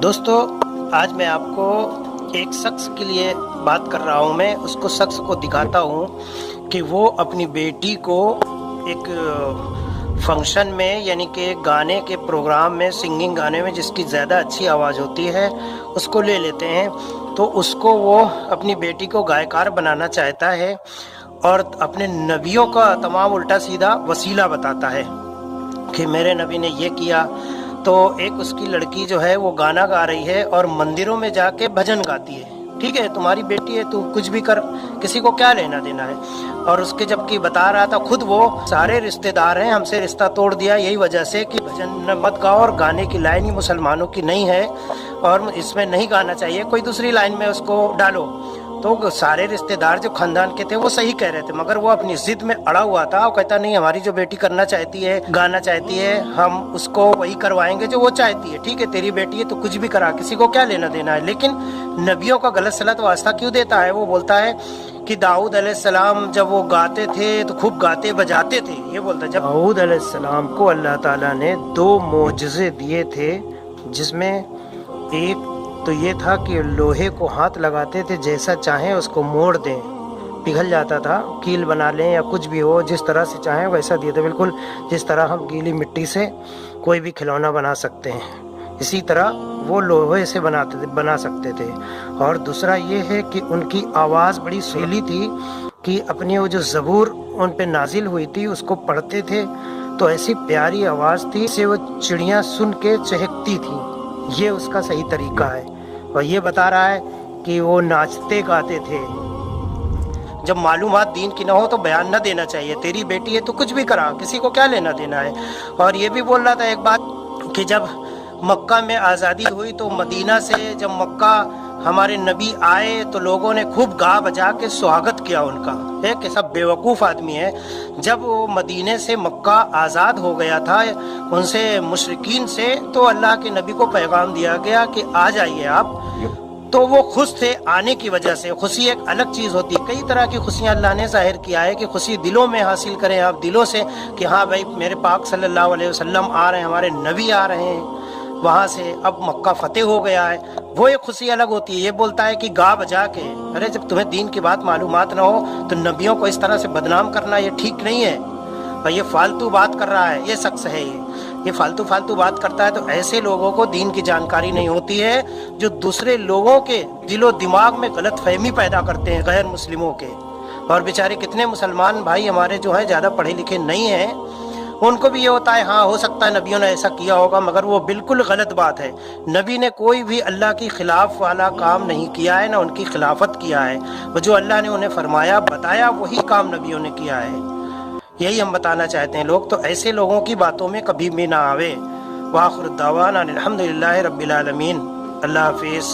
دوستو، آج میں آپ کو ایک شخص کے لیے بات کر رہا ہوں. میں اس کو شخص کو دکھاتا ہوں کہ وہ اپنی بیٹی کو ایک فنکشن میں، یعنی کہ گانے کے پروگرام میں، سنگنگ گانے میں جس کی زیادہ اچھی آواز ہوتی ہے اس کو لے لیتے ہیں. تو اس کو وہ اپنی بیٹی کو گائیکار بنانا چاہتا ہے اور اپنے نبیوں کا تمام الٹا سیدھا وسیلہ بتاتا ہے کہ میرے نبی نے یہ کیا. تو ایک اس کی لڑکی جو ہے وہ گانا گا رہی ہے اور مندروں میں جا کے بھجن گاتی ہے. ٹھیک ہے، تمہاری بیٹی ہے، تو کچھ بھی کر، کسی کو کیا لینا دینا ہے. اور اس کے جب کہ بتا رہا تھا خود وہ سارے رشتہ دار ہیں، ہم سے رشتہ توڑ دیا یہی وجہ سے کہ بھجن مت گاؤ، اور گانے کی لائن ہی مسلمانوں کی نہیں ہے اور اس میں نہیں گانا چاہیے، کوئی دوسری لائن میں اس کو ڈالو. تو سارے رشتہ دار جو خاندان کے تھے وہ صحیح کہہ رہے تھے، مگر وہ اپنی ضد میں اڑا ہوا تھا. وہ کہتا نہیں، ہماری جو بیٹی کرنا چاہتی ہے، گانا چاہتی ہے، ہم اس کو وہی کروائیں گے جو وہ چاہتی ہے. ٹھیک ہے، تیری بیٹی ہے تو کچھ بھی کرا، کسی کو کیا لینا دینا ہے. لیکن نبیوں کا غلط صلت واسطہ کیوں دیتا ہے؟ وہ بولتا ہے کہ داؤد علیہ السلام جب وہ گاتے تھے تو خوب گاتے بجاتے تھے. یہ بولتا ہے جب داؤد علیہ السلام کو اللہ تعالیٰ نے 2 معجزے دیے تھے، جس میں ایک تو یہ تھا کہ لوہے کو ہاتھ لگاتے تھے، جیسا چاہیں اس کو موڑ دیں، پگھل جاتا تھا. کیل بنا لیں یا کچھ بھی ہو، جس طرح سے چاہیں ویسا دیے تھے، بالکل جس طرح ہم گیلی مٹی سے کوئی بھی کھلونا بنا سکتے ہیں، اسی طرح وہ لوہے سے بنا سکتے تھے. اور دوسرا یہ ہے کہ ان کی آواز بڑی سریلی تھی کہ اپنی وہ جو زبور ان پہ نازل ہوئی تھی اس کو پڑھتے تھے تو ایسی پیاری آواز تھی سے وہ چڑیاں سن کے چہکتی تھیں. یہ اس کا صحیح طریقہ ہے. اور یہ بتا رہا ہے کہ وہ ناچتے گاتے تھے. جب معلومات دین کی نہ ہو تو بیان نہ دینا چاہیے. تیری بیٹی ہے تو کچھ بھی کرا، کسی کو کیا لینا دینا ہے. اور یہ بھی بول رہا تھا ایک بات کہ جب مکہ میں آزادی ہوئی تو مدینہ سے جب مکہ ہمارے نبی آئے تو لوگوں نے خوب گا بجا کے سواگت کیا ان کا. ایک ایسا بیوقوف آدمی ہے، جب وہ مدینے سے مکہ آزاد ہو گیا تھا ان سے مشرکین سے، تو اللہ کے نبی کو پیغام دیا گیا کہ آ جائیے آپ. تو وہ خوش تھے آنے کی وجہ سے. خوشی ایک الگ چیز ہوتی ہے. کئی طرح کی خوشیاں اللہ نے ظاہر کیا ہے کہ خوشی دلوں میں حاصل کریں آپ، دلوں سے کہ ہاں بھائی میرے پاک صلی اللہ علیہ وسلم آ رہے ہیں، ہمارے نبی آ رہے ہیں وہاں سے، اب مکہ فتح ہو گیا ہے. وہ ایک خوشی الگ ہوتی ہے. یہ بولتا ہے کہ گا بجا کے، ارے جب تمہیں دین کی بات معلومات نہ ہو تو نبیوں کو اس طرح سے بدنام کرنا یہ ٹھیک نہیں ہے. اور یہ فالتو بات کر رہا ہے، یہ شخص ہے یہ فالتو بات کرتا ہے. تو ایسے لوگوں کو دین کی جانکاری نہیں ہوتی ہے جو دوسرے لوگوں کے دل و دماغ میں غلط فہمی پیدا کرتے ہیں، غیر مسلموں کے. اور بیچارے کتنے مسلمان بھائی ہمارے جو ہیں زیادہ پڑھے لکھے نہیں ہیں، ان کو بھی یہ ہوتا ہے ہاں ہو سکتا ہے نبیوں نے ایسا کیا ہوگا، مگر وہ بالکل غلط بات ہے. نبی نے کوئی بھی اللہ کی خلاف والا کام نہیں کیا ہے، نہ ان کی خلافت کیا ہے. وہ جو اللہ نے انہیں فرمایا بتایا وہی کام نبیوں نے کیا ہے. یہی ہم بتانا چاہتے ہیں. لوگ تو ایسے لوگوں کی باتوں میں کبھی بھی نہ آوے. وآخر الدعوانا الحمدللہ رب العالمین. اللہ حافظ.